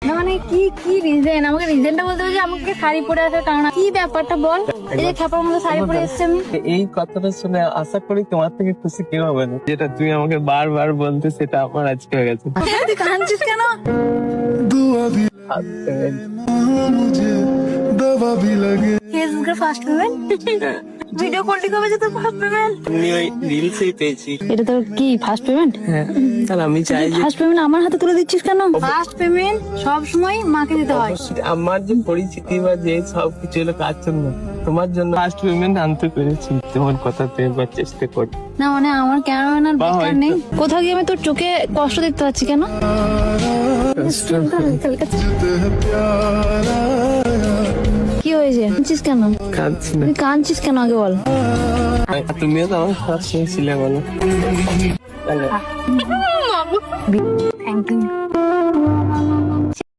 না মানে কি কি রিজন, আমাকে রিজনটা বলতে হবে যে আমাকে শাড়ি পরে আসার কারণ কি ব্যাপারটা বল। এই যে খেপার মতো শাড়ি পরে এসেছি আমি। এই কথাটা শুনে আশা করি তোমার থেকে খুশি কেউ হবে না। যেটা তুই আমাকে বারবার বলতে সেটা আমার আজকে হয়ে গেছে। তুই কাঁদছিস কেন? ফেসবুকের ফার্স্ট পেমেন্ট, ভিডিও কলটি কবে যে তোর ফার্স্ট পেমেন্ট? আমি ওই রিলসেই পেয়েছি। এটা তোর কি ফার্স্ট পেমেন্ট? হ্যাঁ, তাহলে আমি চাই যে ফার্স্ট পেমেন্ট আমার হাতে তুলে দিচ্ছিস কেন? ফার্স্ট পেমেন্ট সব সময় মাকে দিতে হয়। আমার যে পরিচিতি বা যে সবকিছু হলো কাজ জন্য, তোমার জন্য ফার্স্ট পেমেন্ট আনতে পেরেছি। তোমার কথাতে একবার চেষ্টা করি। না মানে আমার ক্যামেরাম্যানের বেকার নেই। কোথাও গিয়ে আমি তোর চোখে কষ্ট দেখতে পাচ্ছি কেন? কি হয়েছে? কাঁদছিস কেন? কাঁদছি না। তুই কাঁদছিস কেন আগে বল। তুমিও তো আমার খারাপ শুনছিলে বলো। Thank you.